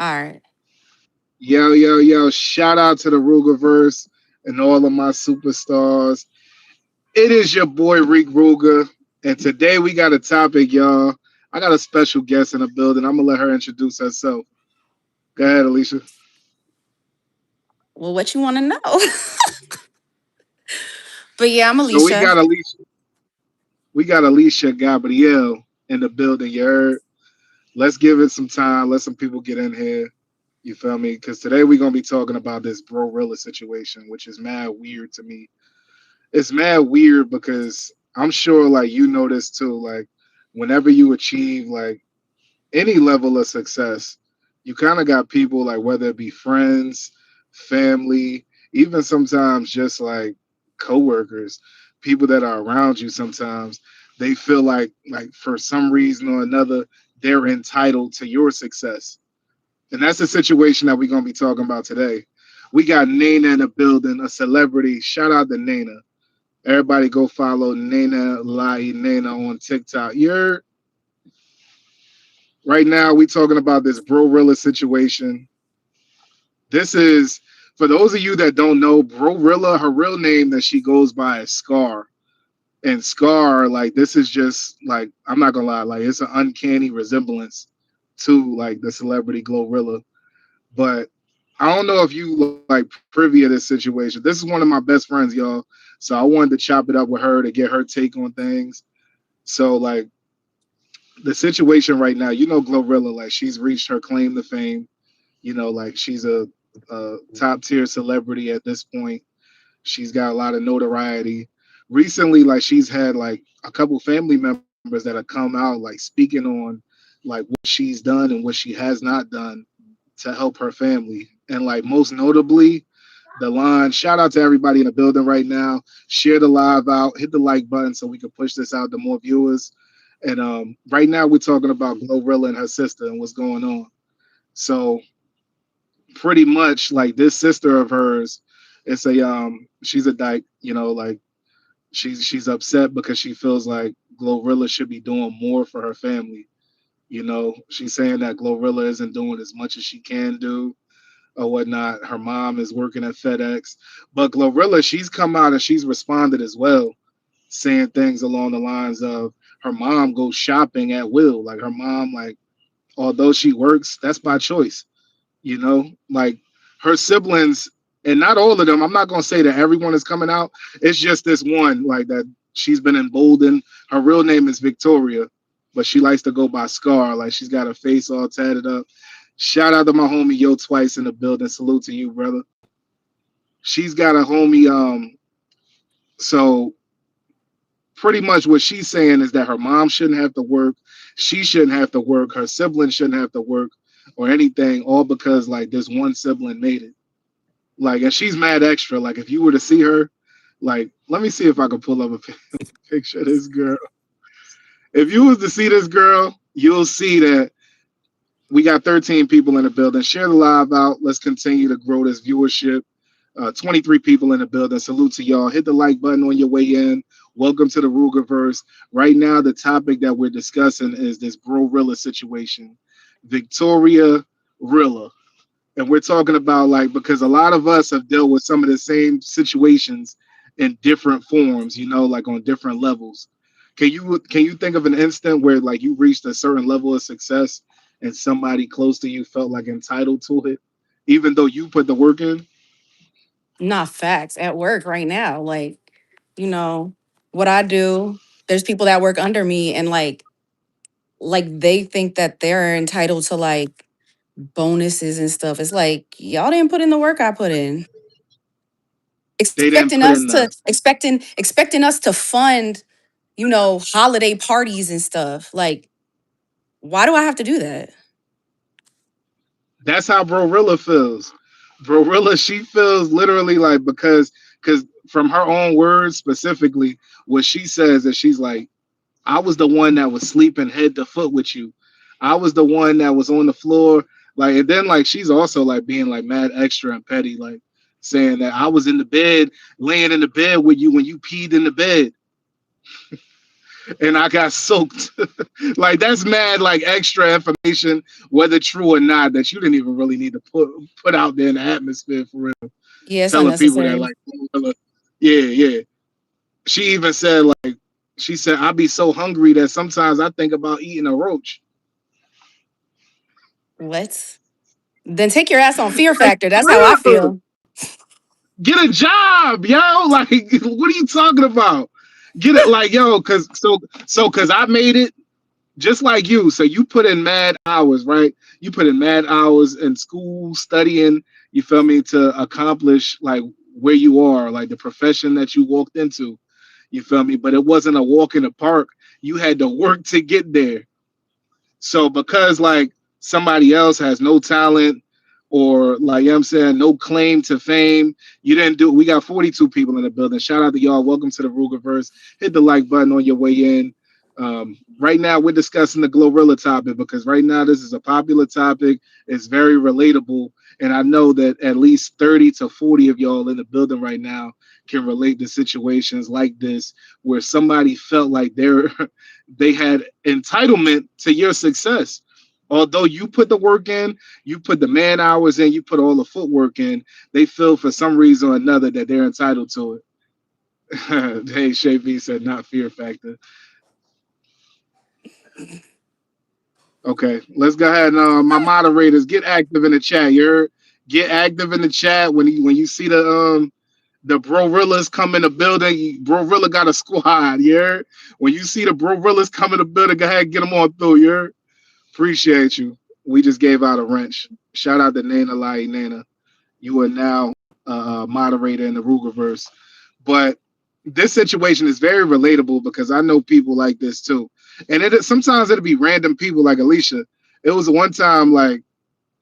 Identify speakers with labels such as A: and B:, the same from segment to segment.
A: All right.
B: Yo, yo, yo. Shout out to the Rugerverse and all of my superstars. It is your boy, Reek Ruger. And today we got a topic, y'all. I got a special guest in the building. I'm going to let her introduce herself. Go ahead, Alicia.
A: Well, what you want to know? But yeah, I'm
B: So we
A: Alicia.
B: got Alicia. We got Alicia Gabrielle in the building. You heard? Let's give it some time. Let some people get in here. You feel me? Because today we're going to be talking about this BroRilla situation, which is mad weird to me. It's mad weird because I'm sure like you know this too. Like whenever you achieve like any level of success, you kind of got people like whether it be friends, family, even sometimes just like coworkers, people that are around you sometimes, they feel like for some reason or another they're entitled to your success. And that's the situation that we're gonna be talking about today. We got Nana in the building, a celebrity. Shout out to Nana. Everybody go follow Nana Lai Nana on TikTok. You're right now we talking about this BroRilla situation. This is for those of you that don't know, BroRilla, her real name that she goes by is Scar. And Scar, like this is just like I'm not gonna lie, like it's an uncanny resemblance to like the celebrity GloRilla. But I don't know if you like privy of this situation. This is one of my best friends, y'all. So I wanted to chop it up with her to get her take on things. So like the situation right now, you know, GloRilla, like she's reached her claim to fame. You know, like she's a top tier celebrity at this point. She's got a lot of notoriety. Recently, like she's had like a couple family members that have come out like speaking on like what she's done and what she has not done to help her family. And like most notably, the line, shout out to everybody in the building right now. Share the live out, hit the like button so we can push this out to more viewers. And right now we're talking about GloRilla and her sister and what's going on. So pretty much like this sister of hers, it's a she's a dyke, you know, like she's upset because she feels like GloRilla should be doing more for her family. You know, she's saying that GloRilla isn't doing as much as she can do or whatnot. Her mom is working at FedEx, but GloRilla, she's come out and she's responded as well, saying things along the lines of her mom goes shopping at will. Like her mom, like although she works, that's by choice. You know, like her siblings, and not all of them. I'm not gonna say that everyone is coming out. It's just this one, like that she's been emboldened. Her real name is Victoria, but she likes to go by Scar. Like she's got her face all tatted up. Shout out to my homie Yo Twice in the building. Salute to you, brother. She's got a homie. So pretty much what she's saying is that her mom shouldn't have to work, she shouldn't have to work, her siblings shouldn't have to work or anything, all because like this one sibling made it. Like, and she's mad extra. Like, if you were to see her, like, let me see if I can pull up a picture of this girl. If you was to see this girl, you'll see that we got 13 people in the building. Share the live out. Let's continue to grow this viewership. 23 people in the building. Salute to y'all. Hit the like button on your way in. Welcome to the Rugerverse. Right now, the topic that we're discussing is this BroRilla situation. Victoria Rilla. And we're talking about like because a lot of us have dealt with some of the same situations in different forms, you know, like on different levels. Can you think of an instant where like you reached a certain level of success and somebody close to you felt like entitled to it, even though you put the work in?
A: Not facts at work right now. Like, you know, what I do, there's people that work under me and like they think that they're entitled to like bonuses and stuff. It's like y'all didn't put in the work I put in.
B: They didn't
A: Expecting
B: put
A: us
B: in
A: to
B: the
A: expecting us to fund, holiday parties and stuff. Like, why do I have to do that?
B: That's how BroRilla feels. BroRilla, she feels literally like because from her own words specifically, what she says is she's like, I was the one that was sleeping head to foot with you. I was the one that was on the floor. Like, and then like she's also like being like mad extra and petty, like saying that I was in the bed, laying in the bed with you when you peed in the bed. and I got soaked. Like that's mad like extra information, whether true or not, that you didn't even really need to put out there in the atmosphere for real.
A: Yeah, it's
B: Telling people that
A: unnecessary.
B: like, yeah, yeah. She even said like, she said I be so hungry that sometimes I think about eating a roach.
A: What? Then take your ass on Fear
B: Like
A: Factor. That's how I
B: real,
A: feel.
B: get a job, yo. Like what are you talking about? Get it like yo, cause I made it just like you. So you put in mad hours, right? You put in mad hours in school studying, you feel me, to accomplish like where you are, like the profession that you walked into. You feel me? But it wasn't a walk in the park. You had to work to get there. So because like somebody else has no talent or like you know what I'm saying, no claim to fame, you didn't do we got 42 people in the building. Shout out to y'all. Welcome to the Rugerverse. Hit the like button on your way in. Right now we're discussing the GloRilla topic because right now this is a popular topic. It's very relatable. And I know that at least 30 to 40 of y'all in the building right now can relate to situations like this where somebody felt like they had entitlement to your success. Although you put the work in, you put the man hours in, you put all the footwork in, they feel for some reason or another that they're entitled to it. Hey, Shay V said not fear factor. Okay, let's go ahead and my moderators get active in the chat. You're get active in the chat when you see the BroRillas come in the building. BroRilla got a squad. Yeah, when you see the BroRillas come in the building, go ahead and get them on through. Yeah. Appreciate you. We just gave out a wrench. Shout out to Nana Lai Nana. You are now a moderator in the Rugerverse. But this situation is very relatable because I know people like this too. And sometimes it'll be random people like Alicia. It was one time like,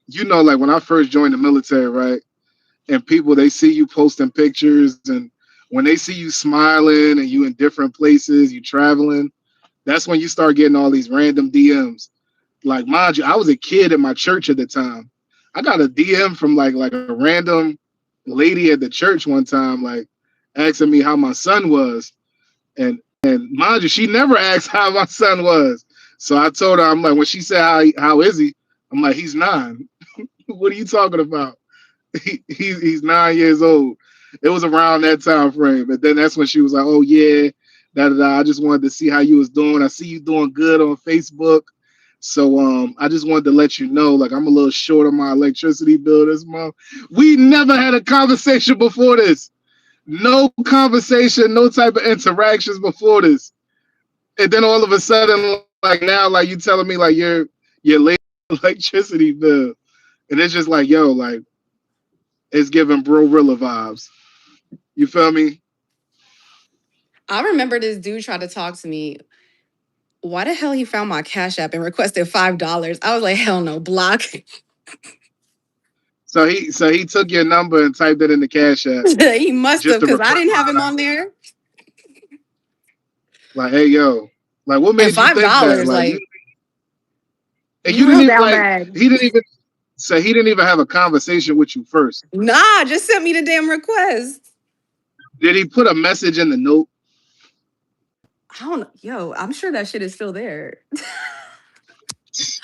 B: like when I first joined the military, right? And people they see you posting pictures and when they see you smiling and you in different places, you traveling, that's when you start getting all these random DMs. Like, mind you, I was a kid in my church at the time. I got a DM from like a random lady at the church one time, like asking me how my son was. And mind you, she never asked how my son was. So I told her, I'm like, when she said how is he? I'm like, he's 9. What are you talking about? He's 9 years old. It was around that time frame. But then that's when she was like, oh yeah, I just wanted to see how you was doing. I see you doing good on Facebook. So I just wanted to let you know, like I'm a little short on my electricity bill this month. We never had a conversation before this. No conversation, no type of interactions before this. And then all of a sudden, like now, like you telling me like you're late electricity bill. And it's just like, yo, like it's giving BroRilla vibes. You feel me?
A: I remember this dude tried to talk to me. Why the hell he found my Cash App and requested $5? I was like, hell no, block.
B: So he took your number and typed it in the Cash App
A: He must
B: just
A: have,
B: to
A: because I
B: request
A: didn't have him on there.
B: like, hey yo, like what
A: And
B: made you
A: five
B: think that?
A: dollars,
B: Like you
A: like
B: and
A: you
B: you didn't
A: real
B: even
A: down
B: like
A: bad.
B: he didn't even he didn't even have a conversation with you first.
A: Nah, just sent me the damn request.
B: Did he put a message in the note?
A: I don't know. Yo, I'm sure that shit is still there.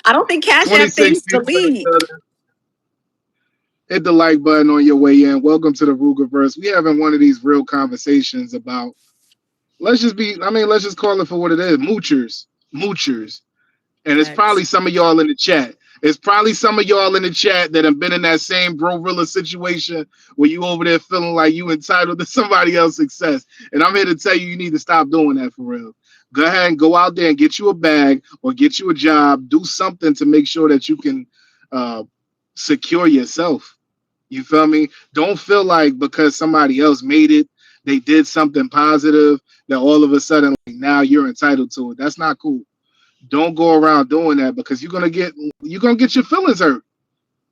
A: I don't think Cash App
B: 26
A: things
B: people in the
A: delete.
B: building. Hit the like button on your way in. Welcome to the Rugerverse. We having one of these real conversations about let's just call it for what it is. Moochers. Moochers. And it's
A: Facts.
B: probably some of y'all in the chat. It's probably some of y'all in the chat that have been in that same BroRilla situation where you over there feeling like you entitled to somebody else's success. And I'm here to tell you, you need to stop doing that for real. Go ahead and go out there and get you a bag or get you a job. Do something to make sure that you can uh, secure yourself. You feel me? Don't feel like because somebody else made it, they did something positive, that all of a sudden like, now you're entitled to it. That's not cool. Don't go around doing that because you're gonna get your feelings hurt.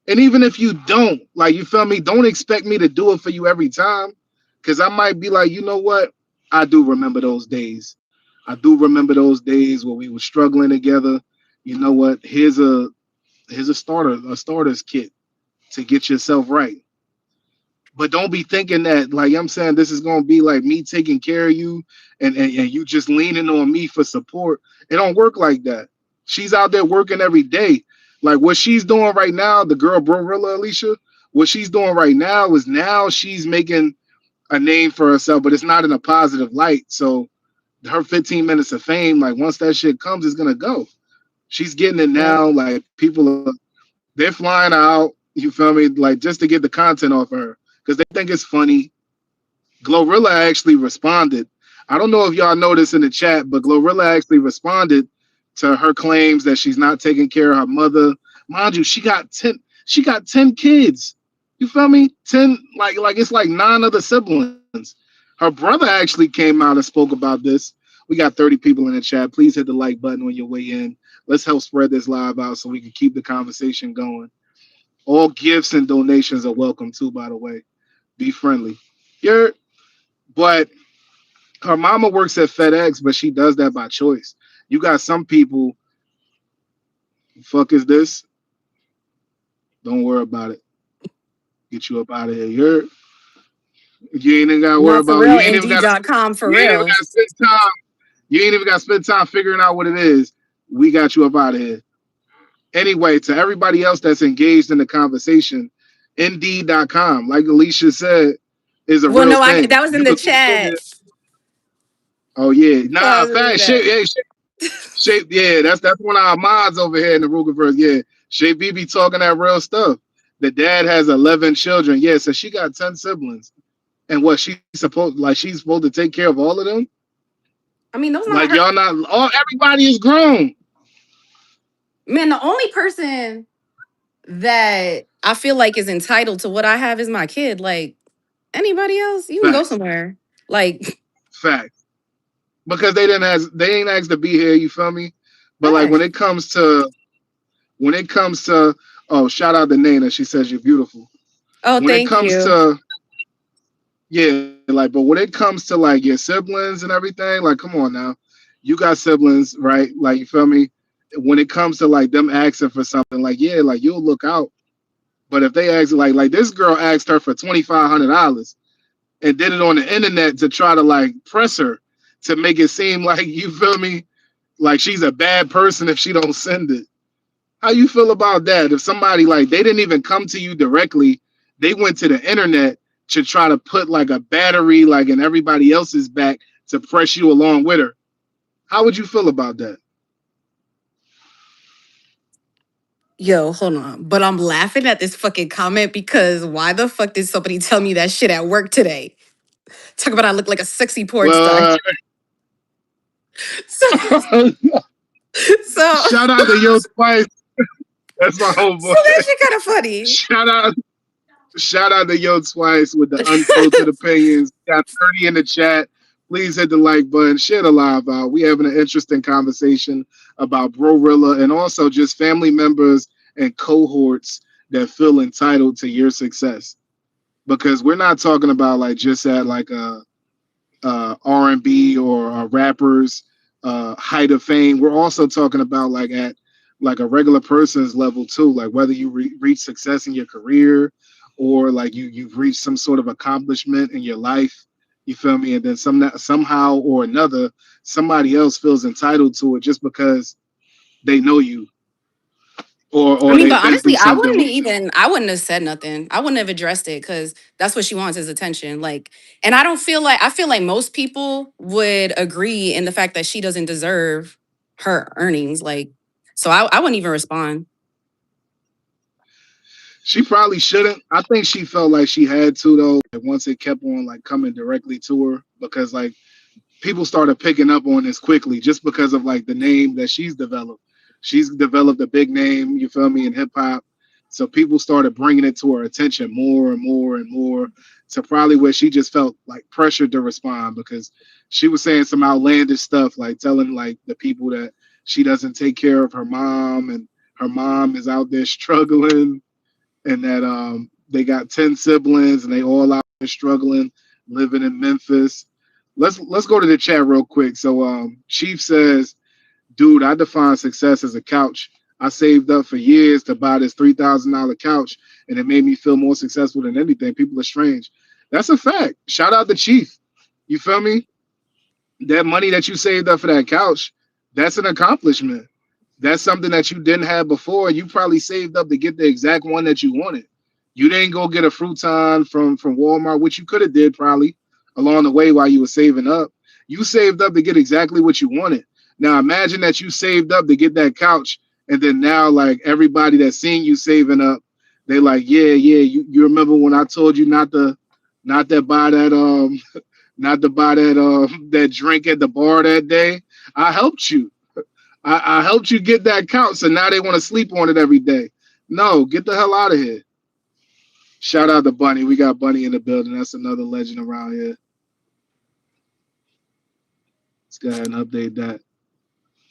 B: And even if you don't, like you feel me, don't expect me to do it for you every time. Cause I might be like, you know what? I do remember those days. I do remember those days where we were struggling together. You know what? Here's a starter's kit to get yourself right. But don't be thinking that, like I'm saying, this is gonna be like me taking care of you and you just leaning on me for support. It don't work like that. She's out there working every day. Like what she's doing right now, the girl BroRilla Alicia, what she's doing right now she's making a name for herself, but it's not in a positive light. So her 15 minutes of fame, like once that shit comes, it's gonna go. She's getting it
A: Yep.
B: now. Like people are, they're flying out. You feel me? Like just to get the content off of her because they think it's funny. GloRilla actually responded. I don't know if y'all noticed in the chat, but GloRilla actually responded to her claims that she's not taking care of her mother. Mind you, she got 10 kids. You feel me? 10, like it's like 9 other siblings. Her brother actually came out and spoke about this. We got 30 people in the chat. Please hit the like button on your way in. Let's help spread this live out so we can keep the conversation going. All gifts and donations are welcome too, by the way. Be friendly. You're but her mama works at FedEx, but she does that by choice. You got some people, fuck is this? Don't worry about it. Get you up out of here. You ain't even gotta worry
A: No, for
B: about
A: real.
B: you ain't even gotta
A: Indeed.com for
B: you ain't even
A: real.
B: gotta spend time. You ain't even gotta spend time figuring out what it is. We got you up out of here. Anyway, to everybody else that's engaged in the conversation, Indeed.com, like Alicia said, is a
A: Well,
B: real
A: no,
B: thing.
A: that was in
B: You
A: the
B: could go
A: chat.
B: there. Oh yeah.
A: So I
B: Nah,
A: was gonna do
B: fast
A: that.
B: shit. Hey, Shape, yeah, that's one of our mods over here in the Rugerverse. Yeah, Shape B be talking that real stuff. The dad has 11 children. Yeah, so she got 10 siblings. And what she's supposed to take care of all of them?
A: I mean, those
B: Like
A: not her.
B: y'all not all everybody is grown.
A: Man, the only person that I feel like is entitled to what I have is my kid. Like anybody else, you can go
B: Facts.
A: somewhere. Like
B: Facts. Because they ain't asked to be here, you feel me? But like
A: facts.
B: when it comes to oh, shout out to Nana, she says you're beautiful.
A: Oh,
B: When it
A: thank
B: comes
A: you.
B: to yeah, like, but when it comes to like your siblings and everything, like, come on now, you got siblings, right? Like, you feel me? When it comes to like them asking for something, like, yeah, like you'll look out. But if they ask, like this girl asked her for $2,500 and did it on the internet to try to like press her to make it seem like you feel me, like she's a bad person if she don't send it. How you feel about that? If somebody like they didn't even come to you directly, they went to the internet to try to put like a battery like in everybody else's back to press you along with her. How would you feel about that?
A: Yo, hold on. But I'm laughing at this fucking comment because why the fuck did somebody tell me that shit at work today? Talk about I look like a sexy porn star.
B: Well,
A: So, so,
B: shout out to Yo Spice. That's my
A: so
B: homeboy.
A: that shit kind of funny.
B: Shout out, shout out to Yo Twice with the unfiltered opinions. Got 30 in the chat. Please hit the like button, share the live out. We having an interesting conversation about BroRilla and also just family members and cohorts that feel entitled to your success. Because we're not talking about like just at like a R&B or rappers height of fame. We're also talking about like at like a regular person's level too, like whether you reach success in your career or like you've reached some sort of accomplishment in your life. You feel me? And then somehow or another, somebody else feels entitled to it just because they know you
A: I
B: or
A: mean,
B: they've
A: but
B: been
A: honestly,
B: through something with you.
A: I wouldn't have said nothing. I wouldn't have addressed it because that's what she wants is attention. Like, and I feel like most people would agree in the fact that she doesn't deserve her earnings. Like, so I wouldn't even respond.
B: She probably shouldn't. I think she felt like she had to though. Once it kept on like coming directly to her, because like people started picking up on this quickly just because of like the name that she's developed. She's developed a big name, you feel me, in hip hop. So people started bringing it to her attention more and more and more to probably where she just felt like pressured to respond because she was saying some outlandish stuff, like telling like the people that she doesn't take care of her mom and her mom is out there struggling and that they got 10 siblings and they all out there struggling, living in Memphis. Let's go to the chat real quick. So Chief says, dude, I define success as a couch. I saved up for years to buy this $3,000 couch, and it made me feel more successful than anything. People are strange. That's a fact. Shout out to Chief. You feel me? That money that you saved up for that couch, that's an accomplishment. That's something that you didn't have before. You probably saved up to get the exact one that you wanted. You didn't go get a futon from Walmart, which you could have did probably along the way while you were saving up. You saved up to get exactly what you wanted. Now imagine that you saved up to get that couch, and then now like everybody that's seeing you saving up, they like, yeah, yeah. You remember when I told you not to buy that not to buy that that drink at the bar that day? I helped you. I helped you get that couch, so now they want to sleep on it every day. No, get the hell out of here. Shout out to Bunny. We got Bunny in the building. That's another legend around here. Let's go ahead and update that.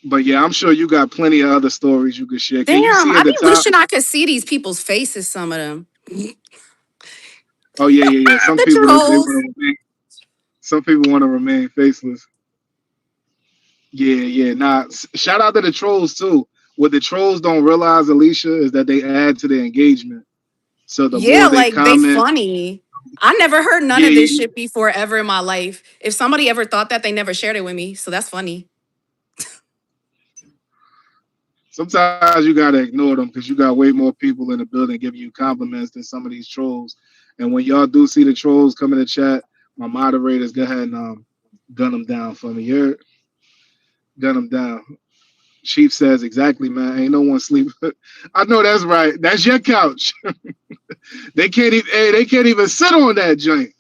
B: But yeah, I'm sure you got plenty of other stories you could share. Can you
A: Damn,
B: see
A: I
B: at the
A: be
B: top?
A: wishing I could see these people's faces, some of them.
B: Oh yeah, yeah, yeah. Some
A: The
B: people they want
A: trolls.
B: to remain. Some people want to remain faceless. Yeah, yeah. Nah, shout out to the trolls too. What the trolls don't realize, Alicia, is that they add to the engagement. So the
A: Yeah,
B: more they
A: like they
B: comment,
A: funny. I never heard none
B: yeah,
A: of
B: yeah,
A: this
B: yeah.
A: shit before ever in my life. If somebody ever thought that, they never shared it with me. So that's funny.
B: Sometimes you gotta ignore them because you got way more people in the building giving you compliments than some of these trolls. And when y'all do see the trolls come in the chat, my moderators go ahead and gun them down for me. You're gun them down. Chief says exactly, man. Ain't no one sleep. I know that's right. That's your couch. They can't even. Hey, they can't even sit on that joint.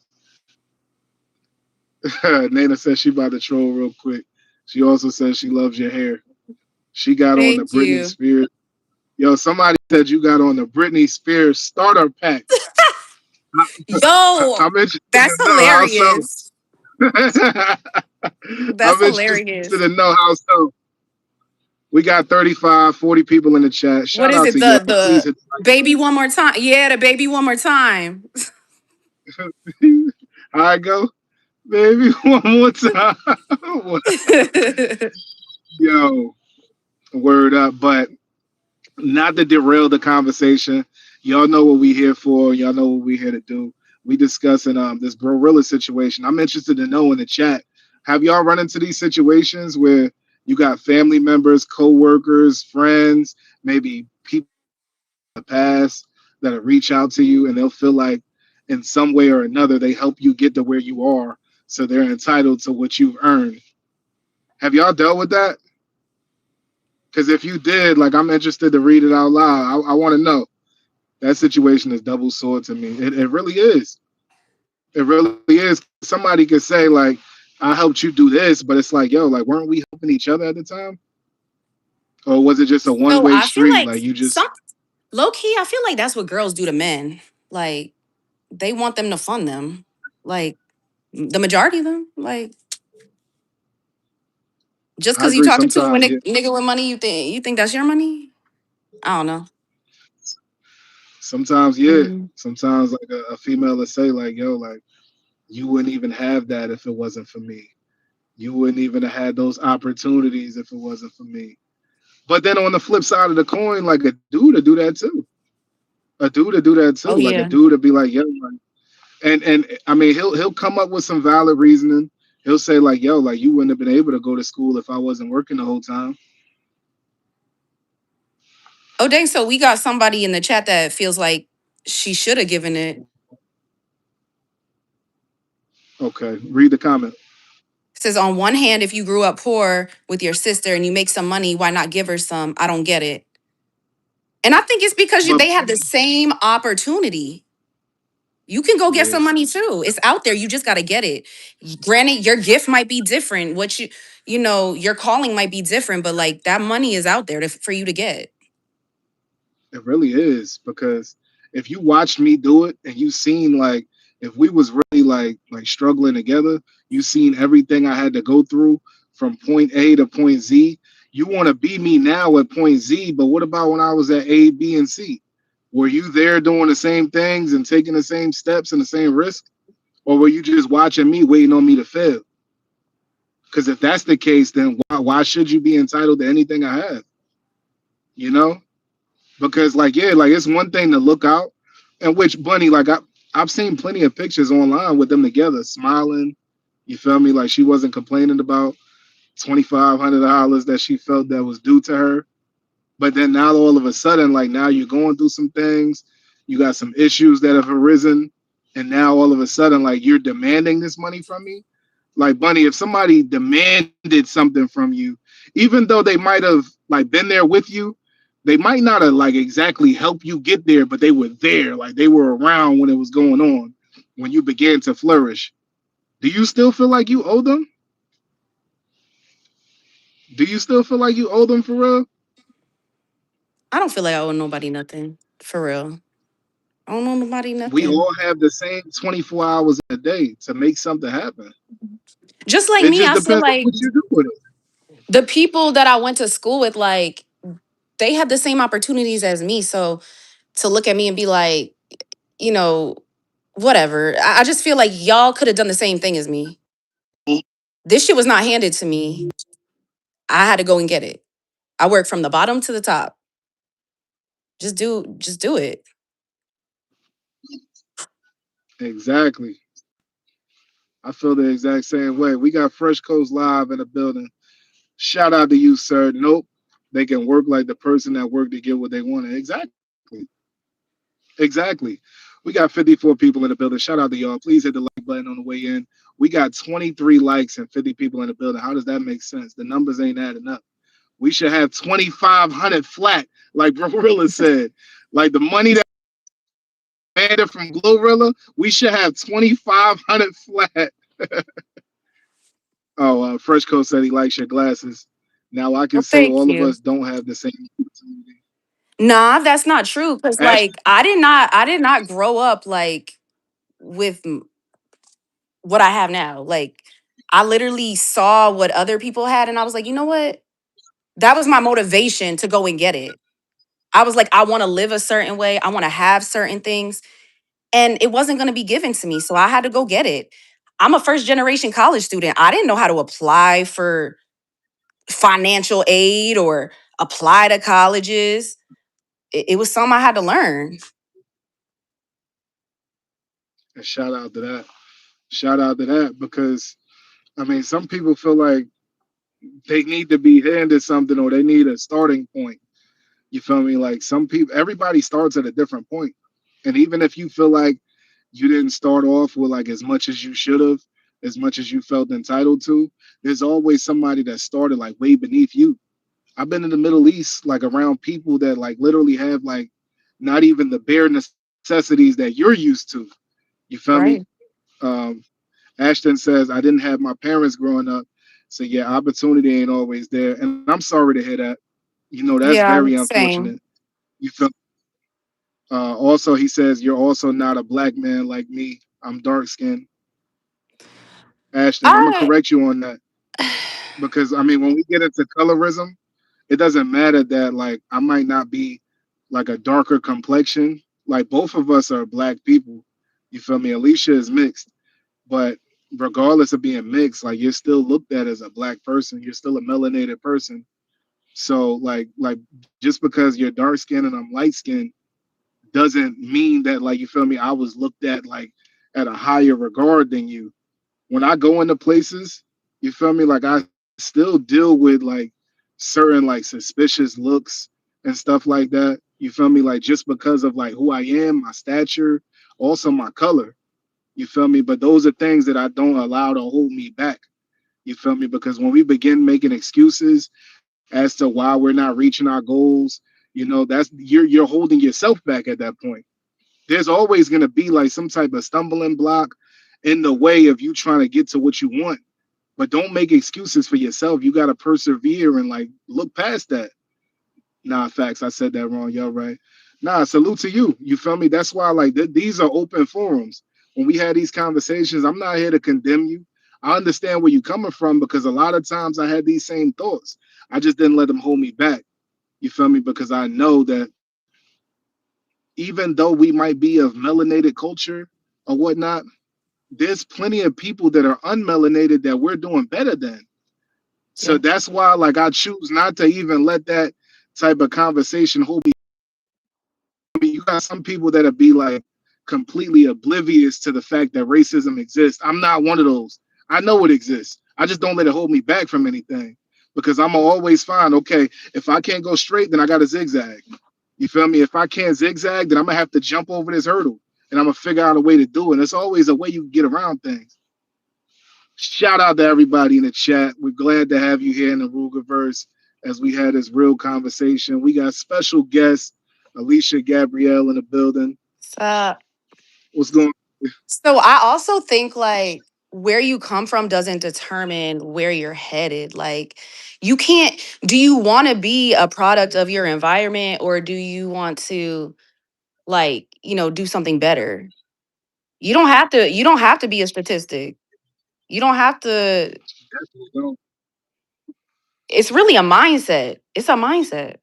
B: Nana says she about to troll real quick. She also says she loves your hair. She got on the
A: Thank
B: Britney
A: you.
B: Spears. Yo, somebody said you got on the Britney Spears starter pack.
A: Yo,
B: I'm interested
A: that's
B: to know how so.
A: hilarious. That's
B: I'm interested
A: hilarious.
B: to know how so. We got 35, 40 people in the chat.
A: What
B: Shout
A: is
B: out
A: it?
B: to y'all. Please
A: The
B: hit the
A: baby one more time. Yeah, the baby one more time.
B: like button. How I go? Baby, one more time. Yo, word up. But not to derail the conversation. Y'all know what we here for. Y'all know what we here to do. We discussing this BroRilla situation. I'm interested to know in the chat. Have y'all run into these situations where you got family members, co-workers, friends, maybe people in the past that'll reach out to you and they'll feel like in some way or another they help you get to where you are, so they're entitled to what you've earned. Have y'all dealt with that? Because if you did, like I'm interested to read it out loud. I want to know. That situation is double sword to me. It really is. It really is. Somebody could say like, "I helped you do this," but it's like, yo, like, weren't we helping each other at the time? Or was it just a one
A: So
B: way
A: I feel
B: street?
A: like
B: Like you just
A: some low key, I feel like that's what girls do to men. Like they want them to fund them. Like the majority of them. Like just
B: I
A: because you
B: agree.
A: talking to a
B: Sometimes, yeah.
A: nigga with money, you think that's your money? I don't know.
B: Sometimes, yeah.
A: Mm.
B: Sometimes, like a female will say, like, yo, like you wouldn't even have that if it wasn't for me. You wouldn't even have had those opportunities if it wasn't for me. But then on the flip side of the coin, like a dude to do that too. A dude to do that too.
A: Oh
B: Like a
A: yeah.
B: dude to be like, yo, like, and I mean he'll come up with some valid reasoning. He'll say like, yo, like you wouldn't have been able to go to school if I wasn't working the whole time.
A: Oh dang, so we got somebody in the chat that feels like she should have given it.
B: Okay, read the comment.
A: It says on one hand, if you grew up poor with your sister and you make some money, why not give her some? I don't get it. And I think it's because
B: But
A: they had the same opportunity. You can go get
B: yeah,
A: some money too. It's out there. You just got to get it. Granted, your gift might be different. You know, your calling might be different, but like that money is out there for you to get.
B: it really is because if you watched me do it and you seen like if we was really like struggling together, you seen everything I had to go through from point A to point Z. You want to be me now at point Z, but what about when I was at A, B, and C? Were you there doing the same things and taking the same steps and the same risk? Or were you just watching me waiting on me to fail? Because if that's the case, then why should you be entitled to anything I have? You know? because like yeah, like it's one thing to look out, and which Bunny like I've seen plenty of pictures online with them together smiling. You feel me? Like she wasn't complaining about $2,500 that she felt that was due to her. But then now all of a sudden, like now you're going through some things, you got some issues that have arisen, and now all of a sudden, like you're demanding this money from me. Like Bunny, if somebody demanded something from you, even though they might have like been there with you, they might not have like exactly helped you get there, but they were there, like they were around when it was going on, when you began to flourish. Do you still feel like you owe them? Do you still feel like you owe them for real?
A: I don't feel like I owe nobody nothing. For real. I don't owe nobody
B: We
A: nothing.
B: all have the same 24 hours in a day to make something happen.
A: Just like
B: It
A: me,
B: just
A: I feel
B: depends on
A: like
B: what you do with it.
A: the people that I went to school with, like, they have the same opportunities as me. So to look at me and be like, you know, whatever. I just feel like y'all could have done the same thing as me. This shit was not handed to me. I had to go and get it. I work from the bottom to the top. Just do it.
B: Exactly. I feel the exact same way. We got Fresh Coast Live in the building. Shout out to you, sir. Nope. They can work like the person that worked to get what they wanted. Exactly. Exactly. We got 54 people in the building. Shout out to y'all. Please hit the like button on the way in. We got 23 likes and 50 people in the building. How does that make sense? The numbers ain't adding up. We should have 2,500 flat, like BroRilla said. Like the money that demanded from GloRilla, we should have 2,500 flat. Oh, Fresh Coast said he likes your glasses. Now I can
A: Well,
B: say
A: thank
B: all of
A: you.
B: us don't have the same opportunity.
A: Nah, that's not true. Cause like
B: Ashton,
A: I did not grow up like with what I have now. Like I literally saw what other people had and I was like, you know what? That was my motivation to go and get it. I was like, I want to live a certain way. I want to have certain things. And it wasn't going to be given to me. So I had to go get it. I'm a first generation college student. I didn't know how to apply for financial aid or apply to colleges. It was something I had to learn.
B: and shout out to that. Shout out to that because I mean, some people feel like they need to be handed something or they need a starting point. You feel me? Like some people, everybody starts at a different point. And even if you feel like you didn't start off with like as much as you should have, as much as you felt entitled to, there's always somebody that started like way beneath you. I've been in the Middle East, like around people that like literally have like not even the bare necessities that you're used to. You feel me?
A: Right.
B: Um, Ashton says, I didn't have my parents growing up. So yeah, opportunity ain't always there. And I'm sorry to hear that. You know, that's very
A: Yeah,
B: unfortunate.
A: same.
B: You feel also he says, you're also not a black man like me. I'm dark skinned. Ashton, I'm gonna
A: I
B: correct you on that. Because I mean when we get into colorism, it doesn't matter that like I might not be like a darker complexion. Like both of us are black people. You feel me? Alicia is mixed, but regardless of being mixed, like you're still looked at as a black person. You're still a melanated person. So like just because you're dark skinned and I'm light skinned doesn't mean that like you feel me. I was looked at like at a higher regard than you. When I go into places, you feel me? Like I still deal with like certain like suspicious looks and stuff like that. You feel me? Like just because of like who I am, my stature, also my color. You feel me? But those are things that I don't allow to hold me back. You feel me? Because when we begin making excuses as to why we're not reaching our goals, you know, that's you're holding yourself back at that point. There's always gonna be like some type of stumbling block in the way of you trying to get to what you want. But don't make excuses for yourself. You gotta persevere and like look past that. Nah, facts. I said that wrong. Y'all right. Nah, salute to you. You feel me? That's why like these are open forums. When we had these conversations, I'm not here to condemn you. I understand where you're coming from because a lot of times I had these same thoughts. I just didn't let them hold me back. You feel me? Because I know that even though we might be of melanated culture or whatnot, there's plenty of people that are unmelanated that we're doing better than. So
A: Yeah.
B: that's why like I choose not to even let that type of conversation hold me. got some people that'll be like completely oblivious to the fact that racism exists. I'm not one of those. I know it exists. I just don't let it hold me back from anything because I'm always find, okay, if I can't go straight, then I got to zigzag. You feel me? If I can't zigzag, then I'm gonna have to jump over this hurdle and I'm gonna figure out a way to do it. And there's always a way you can get around things. Shout out to everybody in the chat. We're glad to have you here in the Rugerverse as we had this real conversation. We got special guest Alicia Gabrielle in the building.
A: So,
B: What's going
A: so I also think like where you come from doesn't determine where you're headed. Like you can't, do you want to be a product of your environment or do you want to like, do something better? You don't have to be a statistic. You don't have to.
B: on?
A: It's really a mindset. It's a mindset.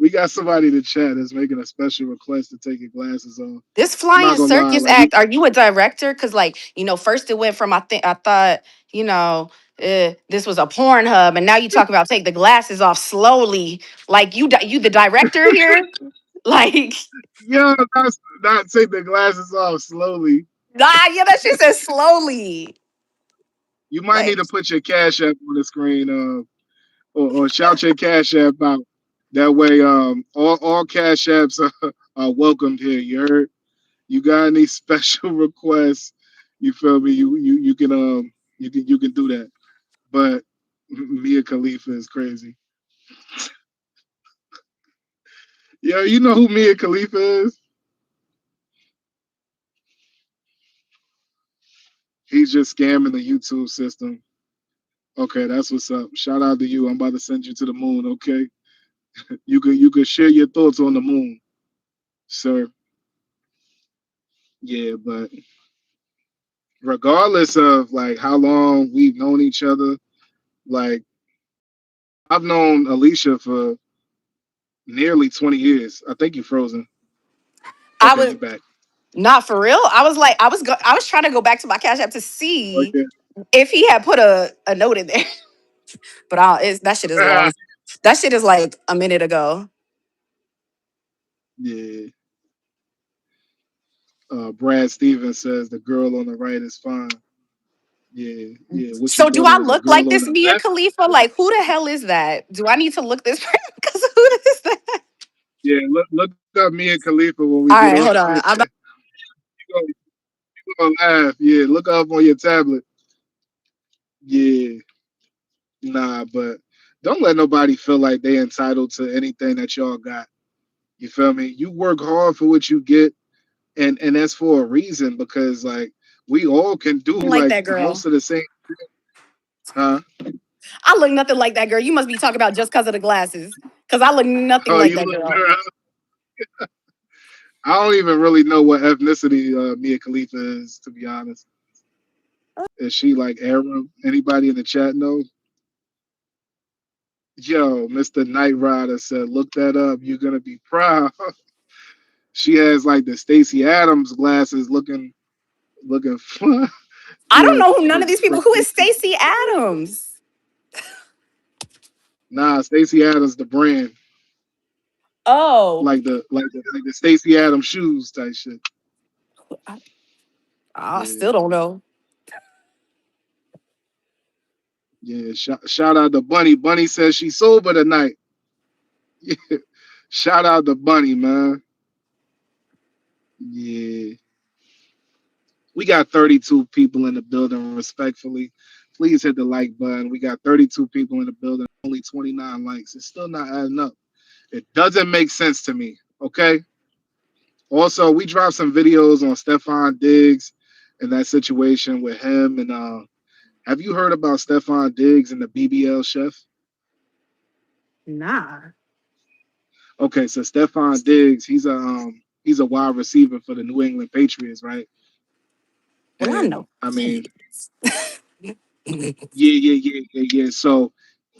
B: We got somebody in the chat that's making a special request to take your glasses off.
A: This
B: I'm not
A: flying
B: gonna lie,
A: circus
B: like
A: act, are you a director? Cause like, first it went from I thought, you know, this was a porn hub, and now you talk about take the glasses off slowly. Like you the director here? Like,
B: yo, that's not take the glasses off slowly.
A: yeah, that shit says slowly.
B: You might need
A: Like,
B: to put your cash app on the screen, or shout your cash app out. That way, all cash apps are welcomed here. You heard? You got any special requests? You feel me? You can do that. But Mia Khalifa is crazy. Yo, you know who Mia Khalifa is? He's just scamming the YouTube system. Okay, that's what's up. Shout out to you. I'm about to send you to the moon. Okay, you could share your thoughts on the moon, sir. Yeah, but regardless of like how long we've known each other, like I've known Alicia for nearly 20 years. I think you frozen.
A: I
B: Okay,
A: was
B: you back.
A: not for real. I was like, I was trying to go back to my cash app to see
B: Okay.
A: if he had put a note in there. But that shit is long. That shit is like a minute ago.
B: Yeah. Brad Stevens says the girl on the right is fine. Yeah, yeah. What you
A: So do
B: thought it
A: I
B: was a
A: look like
B: girl on
A: this
B: the
A: Mia
B: left?
A: Khalifa? Like who the hell is that? Do I need to look this because who is that?
B: Yeah, look up me and Khalifa when we get
A: All
B: off.
A: right, hold on.
B: You gonna laugh. Yeah, look up on your tablet. Yeah, nah, but don't let nobody feel like they entitled to anything that y'all got. You feel me? You work hard for what you get, and that's for a reason because like we all can do
A: Like
B: like
A: that girl.
B: most of the same. Huh?
A: I look nothing like that girl. You must be talking about just because of the glasses. Because I look nothing
B: Oh,
A: like
B: you
A: that
B: look
A: girl.
B: good. I don't even really know what ethnicity Mia Khalifa is, to be honest. Is she like Arab? Anybody in the chat know? Yo, Mr. Knight Rider said, look that up. You're gonna be proud. She has like the Stacey Adams glasses looking fun.
A: I don't
B: Yeah,
A: know who none of these people. Who is Stacey Adams?
B: nah, Stacey Adams the brand.
A: Oh,
B: Like the Stacey Adams shoes type shit.
A: I
B: Yeah.
A: still don't know.
B: Yeah. Shout out to Bunny. Bunny says she's sober tonight. Yeah. Shout out to Bunny, man. Yeah. We got 32 people in the building, respectfully. Please hit the like button. We got 32 people in the building, only 29 likes. It's still not adding up. It doesn't make sense to me. Okay. Also, we dropped some videos on Stefan Diggs and that situation with him. And have you heard about Stefan Diggs and the BBL chef?
A: Nah.
B: Okay, so Stefan Diggs, he's a wide receiver for the New England Patriots, right?
A: Well, I
B: And
A: know.
B: I mean, yeah. So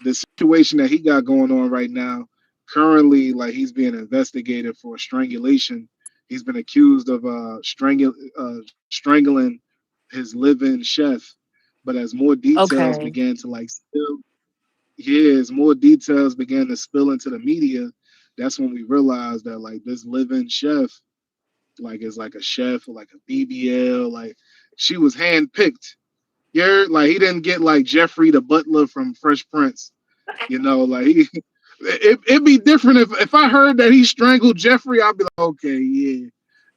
B: the situation that he got going on right now, currently, like he's being investigated for strangulation. He's been accused of strangling his live-in chef. But as more details
A: Okay.
B: began to like spill, yeah, as more details began to spill into the media, that's when we realized that like this living chef, like is like a chef or like a BBL, like she was handpicked. You're like he didn't get like Jeffrey the butler from Fresh Prince. You know, like it'd be different if I heard that he strangled Jeffrey. I'd be like, okay, yeah,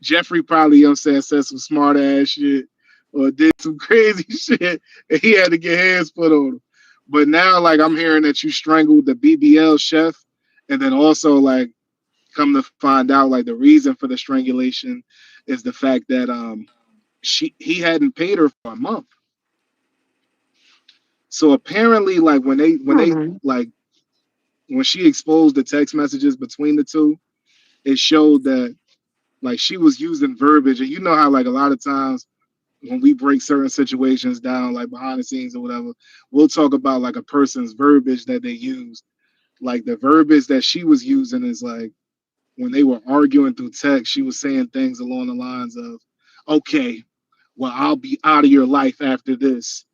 B: Jeffrey probably, you know what I'm saying, said some smart ass shit or did some crazy shit, and he had to get hands put on him. But now, like, I'm hearing that you strangled the BBL chef, and then also like come to find out like the reason for the strangulation is the fact that he hadn't paid her for a month. So apparently, like when they
A: Hmm.
B: like when she exposed the text messages between the two, it showed that like she was using verbiage, and you know how like a lot of times when we break certain situations down, like behind the scenes or whatever, we'll talk about like a person's verbiage that they use. Like the verbiage that she was using is like when they were arguing through text, she was saying things along the lines of, "Okay, well I'll be out of your life after this,"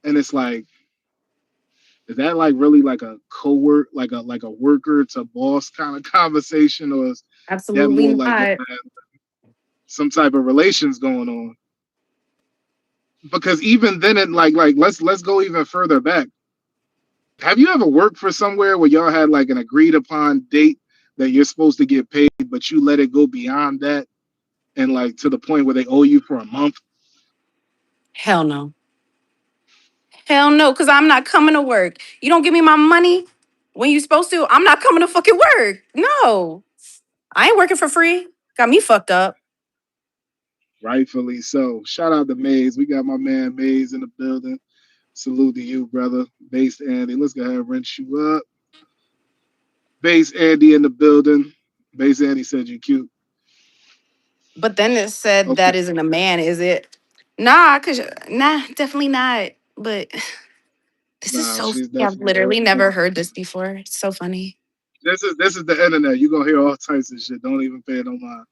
B: and it's like is that like really like a co-work, like a worker to boss kind of conversation, or is that more
A: Absolutely
B: like y'all
A: not.
B: have some type of relations going on? Because even then, it like let's go even further back. Have you ever worked for somewhere where y'all had like an agreed upon date that you're supposed to get paid, but you let it go beyond that, and like to the point where they owe you for a month?
A: Hell no. Hell no, because I'm not coming to work. You don't give me my money when you supposed to, I'm not coming to fucking work. No. I ain't working for free. Got me fucked up.
B: Rightfully so. Shout out to Maze. We got my man Maze in the building. Salute to you, brother. Base Andy. Let's go ahead and rinse you up. Base Andy in the building. Base Andy said you cute.
A: But then it said
B: Okay.
A: that isn't a man, is it? Nah, cause nah, definitely not. But this is
B: Nah,
A: so
B: she's
A: funny. I've
B: definitely
A: literally never heard this before. It's so funny.
B: this is the internet. You gonna hear all types of shit. Don't even pay it no mind.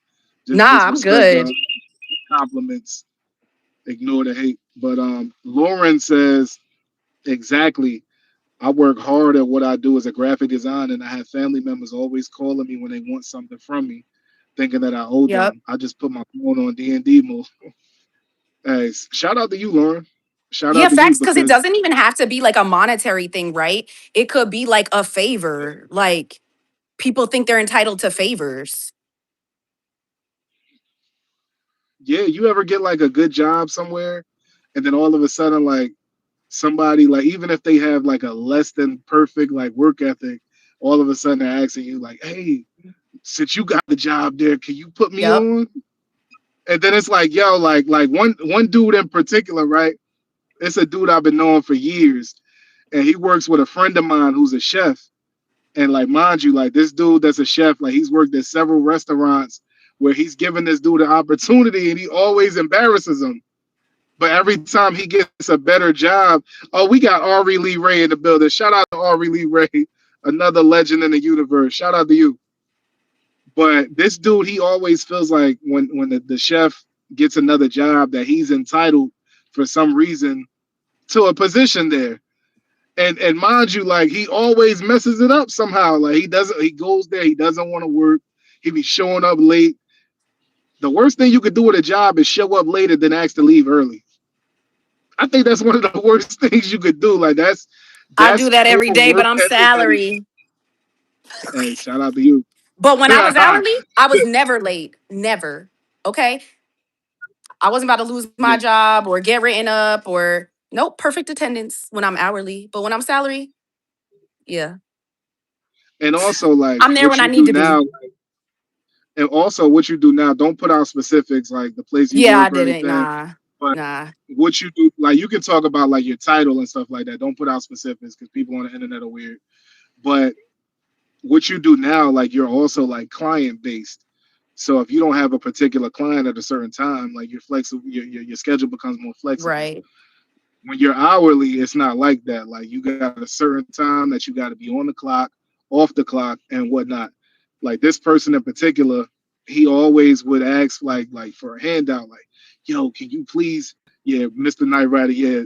B: Just
A: Nah, I'm
B: respect the
A: good.
B: compliments. Ignore the hate. But Lauren says exactly. I work hard at what I do as a graphic designer, and I have family members always calling me when they want something from me, thinking that I owe
A: Yep.
B: them. I just put my phone on D&D mode. Hey, shout out to you, Lauren. Shout
A: Yeah,
B: out to you
A: facts. Cause it
B: because
A: doesn't even have to be like a monetary thing, right? It could be like a favor. Like people think they're entitled to favors.
B: yeah, you ever get like a good job somewhere, and then all of a sudden like somebody like even if they have like a less than perfect like work ethic, all of a sudden they're asking you like, hey, since you got the job there, can you put me
A: Yep.
B: on? And then it's like, yo, like one dude in particular, right? It's a dude I've been knowing for years, and he works with a friend of mine who's a chef. And like, mind you, like this dude that's a chef, like he's worked at several restaurants where he's given this dude an opportunity, and he always embarrasses him. But every time he gets a better job, oh, we got Ari Lee Ray in the building. Shout out to Ari Lee Ray, another legend in the universe. Shout out to you. But this dude, he always feels like when the chef gets another job that he's entitled for some reason to a position there. And mind you, like he always messes it up somehow. Like he goes there, he doesn't want to work. He be showing up late. The worst thing you could do with a job is show up later than ask to leave early. I think that's one of the worst things you could do. Like
A: I
B: that's
A: do that
B: poor
A: every day, but
B: work
A: I'm
B: ethic.
A: salary.
B: Hey, shout out to you.
A: But when I was hourly, I was never late. Never. Okay. I wasn't about to lose my
B: Yeah.
A: job or get written up or nope, perfect attendance when I'm hourly. But when I'm salary, yeah.
B: And also like
A: I'm there
B: what
A: when I
B: you
A: need
B: do
A: to
B: now,
A: be.
B: and also what you do now, don't put out specifics like the place you
A: Yeah, I
B: work or
A: didn't.
B: anything.
A: Nah.
B: But
A: Nah.
B: what you do, like you can talk about like your title and stuff like that. Don't put out specifics because people on the internet are weird. But what you do now, like you're also like client based. So if you don't have a particular client at a certain time, like you're flexible, your schedule becomes more flexible.
A: Right.
B: When you're hourly, it's not like that. Like you got a certain time that you got to be on the clock, off the clock, and whatnot. Like this person in particular, he always would ask like for a handout, like, "Yo, can you please, yeah, Mr. Knight Rider, yeah."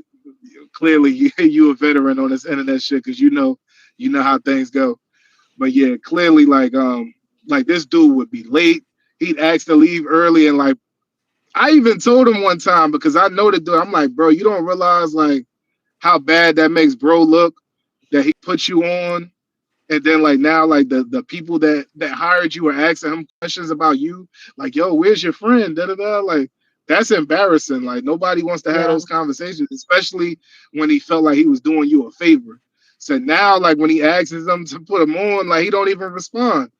B: Clearly, you a veteran on this internet shit because you know how things go. But yeah, clearly, like this dude would be late. He'd ask to leave early, and like I even told him one time because I know the dude. I'm like, bro, you don't realize like how bad that makes bro look that he put you on, and then like now like the people that hired you are asking him questions about you, like, yo, where's your friend? Da da da. Like that's embarrassing. Like nobody wants to have
A: Yeah.
B: those conversations, especially when he felt like he was doing you a favor. So now, like when he asks them to put him on, like he don't even respond.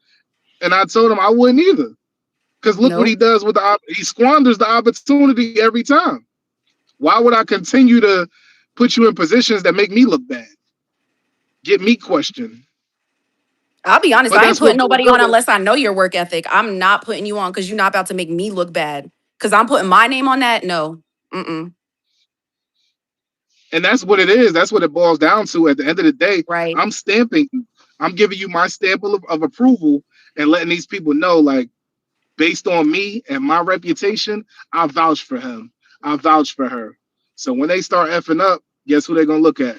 B: And I told him I wouldn't either. Because look what he
A: Nope.
B: does with he squanders the opportunity every time. Why would I continue to put you in positions that make me look bad, get me questioned?
A: I'll be honest,
B: But
A: I ain't
B: that's what
A: putting
B: Bro
A: nobody on
B: Rilla,
A: unless I know your work ethic. I'm not putting you on because you're not about to make me look bad. Because I'm putting my name on that. No. Mm-mm.
B: and that's what it is. That's what it boils down to. At the end of the day,
A: Right.
B: I'm stamping you. I'm giving you my stamp of approval and letting these people know, like, based on me and my reputation, I vouch for him. I vouch for her. So when they start effing up, guess who they're gonna look at?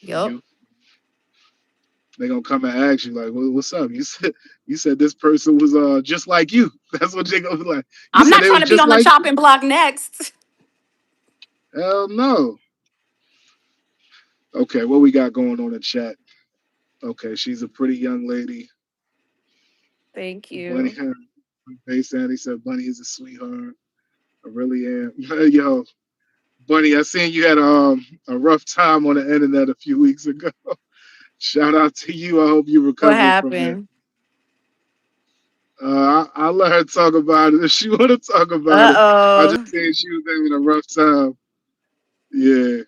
A: Yup.
B: You. They're gonna come and ask you, like, "What's up?" You said this person was just like you. That's what they're gonna be like. You
A: I'm
B: said
A: not
B: they
A: trying
B: was
A: to be
B: just
A: on the
B: like you.
A: chopping block next.
B: Hell no. Okay, what we got going on in chat? Okay, she's a pretty young lady.
A: Thank
B: Bunny,
A: you.
B: hey Sandy said Bunny is a sweetheart. I really am. Yo, Bunny, I seen you had a rough time on the internet a few weeks ago. Shout out to you. I hope you
A: What
B: recover from it.
A: happened?
B: I'll let her talk about it if she want to talk about it. I just
A: Uh-oh.
B: saying she was having a rough time. Yeah,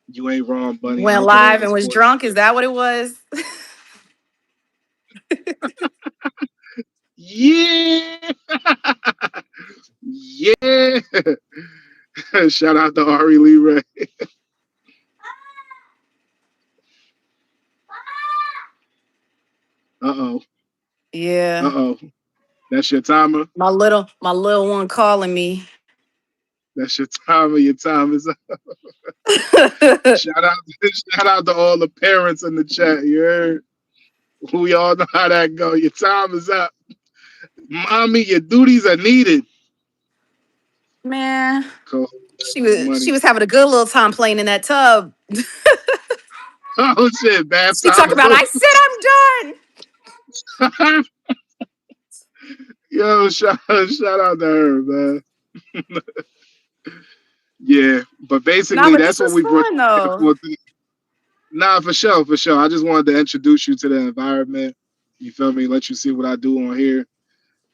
B: you ain't wrong, Bunny. I
A: Went
B: hope it ain't
A: live and
B: as
A: was
B: important.
A: drunk. Is that what it was?
B: Yeah, yeah. Shout out to Ari Lee Ray. Uh oh. Uh
A: Yeah.
B: oh. That's your timer.
A: My little one calling me.
B: That's your timer. Your time is up. Shout out, shout out to all the parents in the chat. You heard? We all know how that go. Your time is up. Mommy, your duties are needed.
A: Man,
B: Call
A: she
B: for
A: was she
B: money.
A: was having a good little time playing in that tub.
B: Oh shit, bath
A: She
B: time
A: talked
B: is
A: about, I said I'm done.
B: over. Yo, shout out to her, man. Yeah, but
A: Nah,
B: basically
A: but
B: that's
A: this
B: what
A: was
B: we brought
A: fun
B: you here
A: though.
B: for. Nah, for sure, for sure. I just wanted to introduce you to the environment. You feel me? Let you see what I do on here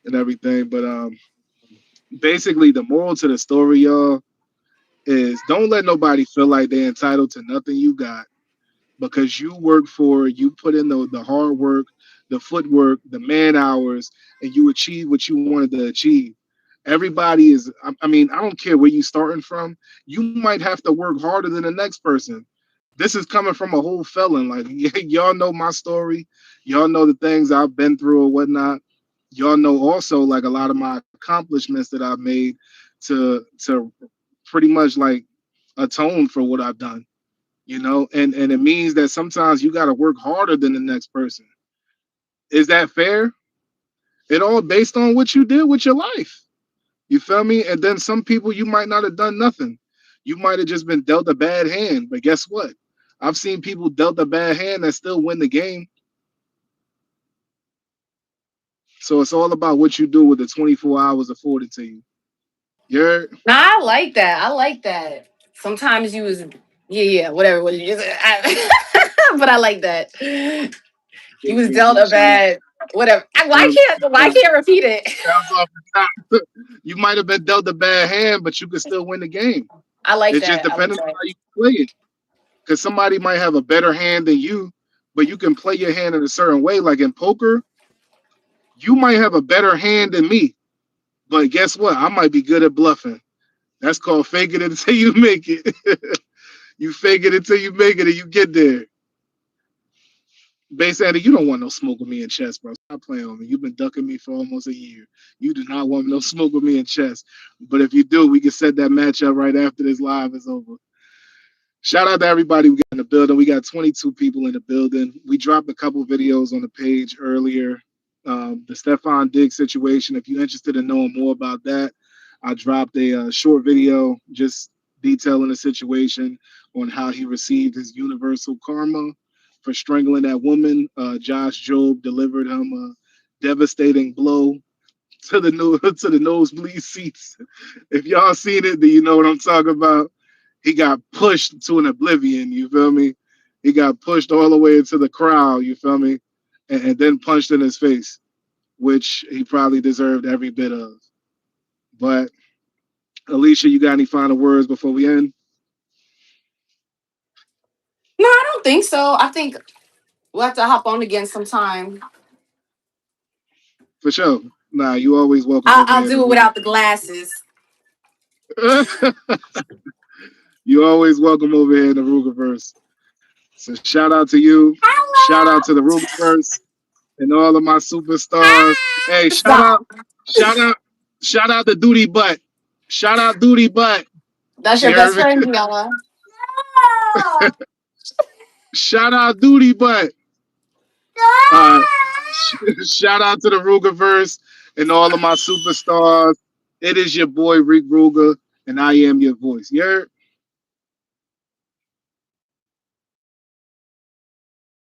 B: and everything. But basically, the moral to the story, y'all, is don't let nobody feel like they're entitled to nothing you got because you work for it, you put in the hard work, the footwork, the man hours, and you achieve what you wanted to achieve. Everybody is, I mean, I don't care where you starting from. You might have to work harder than the next person. This is coming from a whole felon. Like y'all know my story. Y'all know the things I've been through or whatnot. Y'all know also like a lot of my accomplishments that I've made to pretty much like atone for what I've done, and it means that sometimes you got to work harder than the next person. Is that fair? It all based on what you did with your life. You feel me? And then some people you might not have done nothing. You might have just been dealt a bad hand. But guess what? I've seen people dealt a bad hand that still win the game. So it's all about what you do with the 24 hours afforded to you. You're
A: Nah, I like that. I like that. Sometimes you was yeah, whatever. What you just, but I like that. You was dealt a
B: sounds
A: bad whatever. Why
B: sounds
A: can't why
B: sounds
A: can't repeat it?
B: off the top. You might have been dealt a bad hand, but you could still win the game.
A: I like
B: It's just
A: that. I like
B: depending on
A: that.
B: how you play it. Because somebody might have a better hand than you, but you can play your hand in a certain way. Like in poker, you might have a better hand than me, but guess what? I might be good at bluffing. That's called fake it until you make it. You fake it until you make it and you get there. Bass Andy, you don't want no smoke with me in chess, bro. Stop playing with me. You've been ducking me for almost a year. You do not want no smoke with me in chess. But if you do, we can set that match up right after this live is over. Shout out to everybody we got in the building. We got 22 people in the building. We dropped a couple videos on the page earlier. The Stefan Diggs situation. If you're interested in knowing more about that, I dropped a short video just detailing the situation on how he received his universal karma for strangling that woman. Josh Jobe delivered him a devastating blow to the to the nosebleed seats. If y'all seen it, then you know what I'm talking about. He got pushed to an oblivion. You feel me? He got pushed all the way into the crowd. You feel me? And then punched in his face, which he probably deserved every bit of. But Alicia, you got any final words before we end?
A: No, I don't think so. I think we'll have to hop on again sometime.
B: For sure. Nah, you always welcome over
A: I'll
B: here in the
A: do it
B: Ruger.
A: without the glasses.
B: You always welcome over here in the Rugerverse. So shout out to you. Shout out
A: Hello.
B: to the Rugerverse and all of my superstars. Hey,
A: Stop.
B: shout out, shout out to Duty Butt. Shout out Duty Butt.
A: That's your
B: You
A: best
B: heard me?
A: friend, Gianna.
B: Shout out Duty Butt. Uh, Shout out to the Rugerverse and all of my superstars. It is your boy Rick Ruger, and I am your voice. You heard?